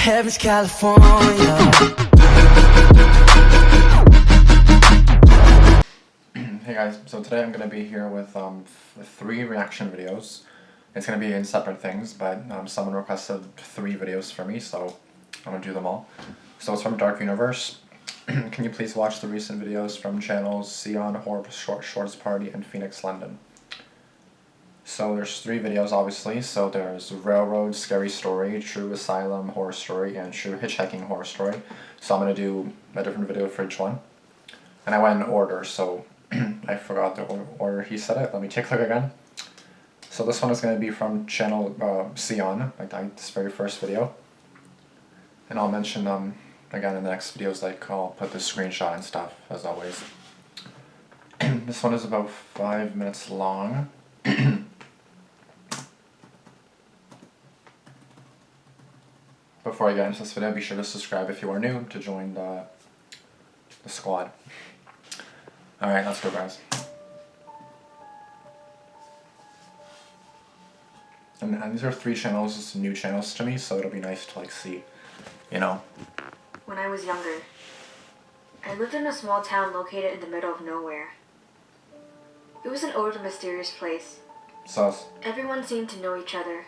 Heaven's California. Hey guys, so today I'm going to be here with 3 reaction videos. It's going to be in separate things, but someone requested 3 videos for me, so I'm going to do them all. So it's from Dark Universe. Can you please watch the recent videos from channels Seon, Horror Shorts Party, and Phoenix London? So there's 3 videos obviously, so there's Railroad, Scary Story, True Asylum, Horror Story, and True Hitchhiking, Horror Story. So I'm going to do a different video for each one. And I went in order, so I forgot the order he said it. Let me take a look again. So this one is going to be from channel Seon, like this very first video. And I'll mention again in the next videos, like I'll put the screenshot and stuff, as always. This one is about 5 minutes long. Before I get into this video, be sure to subscribe if you are new to join the squad. Alright, let's go guys. And these are 3 channels, new channels to me, so it'll be nice to like see, you know. When I was younger, I lived in a small town located in the middle of nowhere. It was an old and mysterious place. Sus. Everyone seemed to know each other.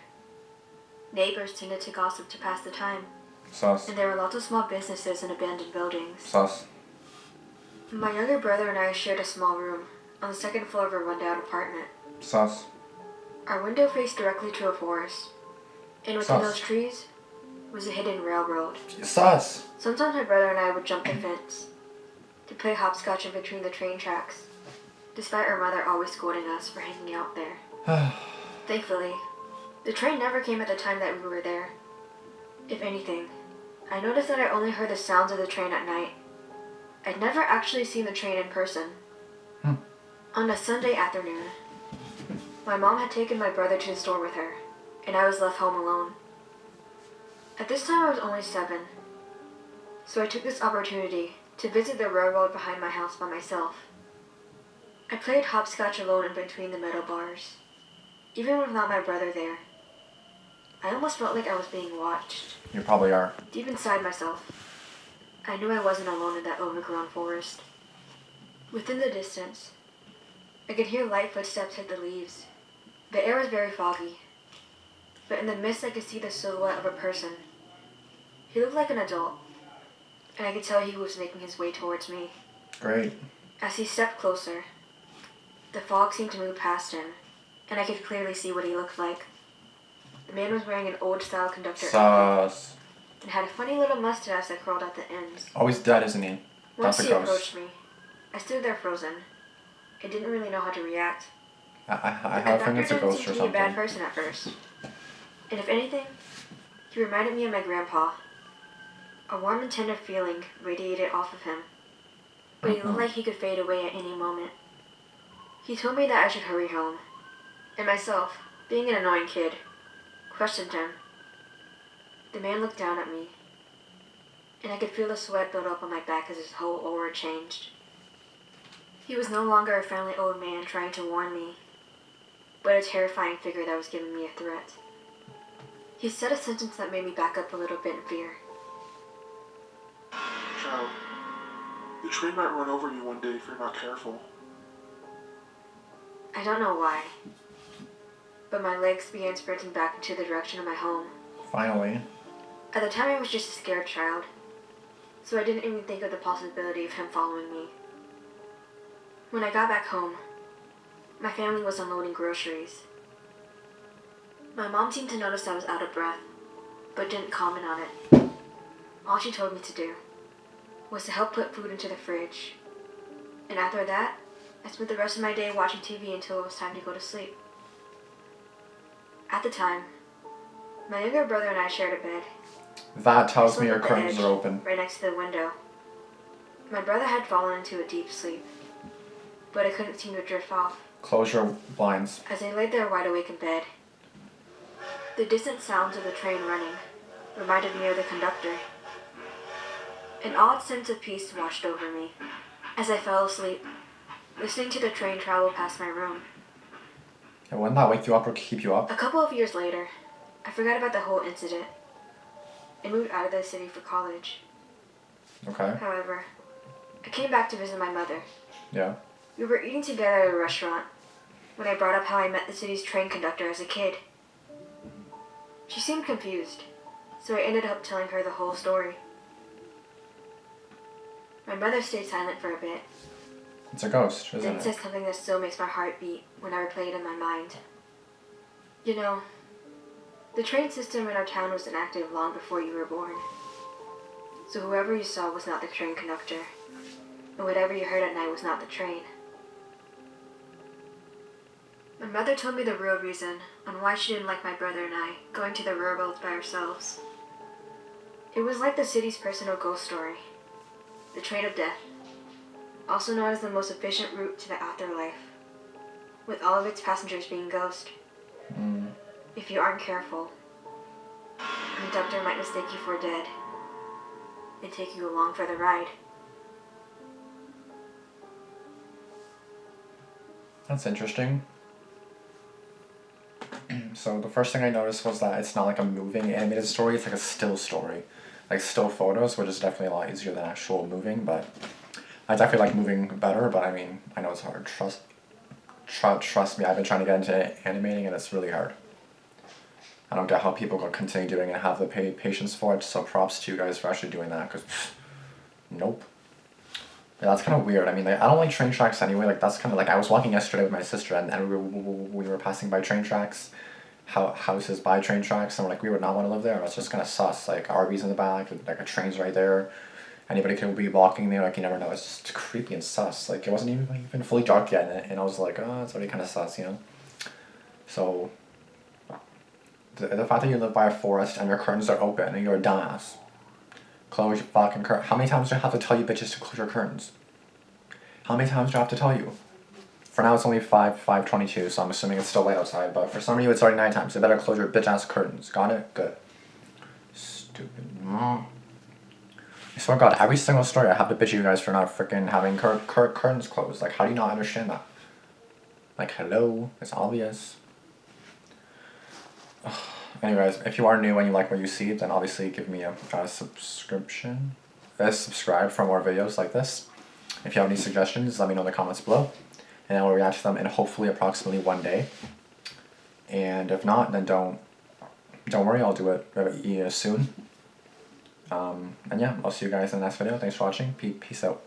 Neighbors tended to gossip to pass the time. Sus. And there were lots of small businesses and abandoned buildings. Sus. My younger brother and I shared a small room on the 2nd floor of a rundown apartment. Sus. Our window faced directly to a forest, and within Sus. those trees was a hidden railroad. Sus. Sometimes my brother and I would jump the fence to play hopscotch in between the train tracks, despite our mother always scolding us for hanging out there. Thankfully, the train never came at the time that we were there. If anything, I noticed that I only heard the sounds of the train at night. I'd never actually seen the train in person. On a Sunday afternoon, my mom had taken my brother to the store with her, and I was left home alone. At this time I was only 7, so I took this opportunity to visit the railroad behind my house by myself. I played hopscotch alone in between the metal bars, even without my brother there. I almost felt like I was being watched. You probably are. Deep inside myself, I knew I wasn't alone in that overgrown forest. Within the distance, I could hear light footsteps hit the leaves. The air was very foggy, but in the mist I could see the silhouette of a person. He looked like an adult, and I could tell he was making his way towards me. Great. As he stepped closer, the fog seemed to move past him, and I could clearly see what he looked like. The man was wearing an old-style conductor outfit Sus. and had a funny little mustache that curled at the ends. Oh, he's dead, isn't he? Once That's a he ghost. approached me, I stood there frozen. I didn't really know how to react. I have a feeling it's a ghost or He didn't seem to be a bad something. person at first. And if anything, he reminded me of my grandpa. A warm and tender feeling radiated off of him, but he looked like he could fade away at any moment. He told me that I should hurry home, and myself, being an annoying kid, questioned him. The man looked down at me, and I could feel the sweat build up on my back as his whole aura changed. He was no longer a friendly old man trying to warn me, but a terrifying figure that was giving me a threat. He said a sentence that made me back up a little bit in fear. Child, the train might run over you one day if you're not careful. I don't know why, but my legs began sprinting back into the direction of my home. Finally. At the time I was just a scared child, so I didn't even think of the possibility of him following me. When I got back home, my family was unloading groceries. My mom seemed to notice I was out of breath, but didn't comment on it. All she told me to do was to help put food into the fridge. And after that, I spent the rest of my day watching TV until it was time to go to sleep. At the time, my younger brother and I shared a bed. That tells me I your slept at the curtains edge, are open. right next to the window. My brother had fallen into a deep sleep, but I couldn't seem to drift off. Close your blinds. As I lay there wide awake in bed, the distant sounds of the train running reminded me of the conductor. An odd sense of peace washed over me as I fell asleep, listening to the train travel past my room. And wouldn't that wake you up or keep you up? A couple of years later, I forgot about the whole incident. and moved out of the city for college. Okay. However, I came back to visit my mother. Yeah. We were eating together at a restaurant when I brought up how I met the city's train conductor as a kid. She seemed confused, so I ended up telling her the whole story. My mother stayed silent for a bit, It's a ghost, isn't then it? said something that still makes my heart beat when I replay it in my mind. You know, the train system in our town was inactive long before you were born. So whoever you saw was not the train conductor, and whatever you heard at night was not the train. My mother told me the real reason on why she didn't like my brother and I going to the railroads by ourselves. It was like the city's personal ghost story, the train of death, also known as the most efficient route to the afterlife, with all of its passengers being ghosts. If you aren't careful, the conductor might mistake you for dead and take you along for the ride. That's interesting. So the first thing I noticed was that it's not like a moving animated story, it's like a still story. Like still photos, which is definitely a lot easier than actual moving, but I definitely like moving better, but I mean, I know it's hard. Trust me, I've been trying to get into animating and it's really hard. I don't get how people can continue doing it and have the patience for it, so props to you guys for actually doing that, because nope. Yeah, that's kind of weird. I mean, like, I don't like train tracks anyway. Like, that's kind of like, I was walking yesterday with my sister and we were passing by train tracks, houses by train tracks, and we're like, we would not want to live there. It's just kind of sus. Like, RVs in the back, like a train's right there. Anybody could be walking there, like, you never know. It's just creepy and sus. Like, it wasn't even fully dark yet, and I was like, oh, it's already kind of sus, you know? So, the fact that you live by a forest and your curtains are open and you're a dumbass. Close your fucking curtains. How many times do I have to tell you bitches to close your curtains? How many times do I have to tell you? For now it's only 5:22, so I'm assuming it's still light outside, but for some of you it's already nighttime, so you better close your bitch ass curtains. Got it? Good. Stupid. I swear to God, every single story I have to bitch you guys for not freaking having curtains closed. Like, how do you not understand that? Like, hello? It's obvious. Anyways, if you are new and you like what you see, then obviously give me a subscription. Subscribe for more videos like this. If you have any suggestions, let me know in the comments below. And I will react to them in hopefully approximately one day. And if not, then don't worry, I'll do it soon. And yeah, I'll see you guys in the next video. Thanks for watching. Peace out.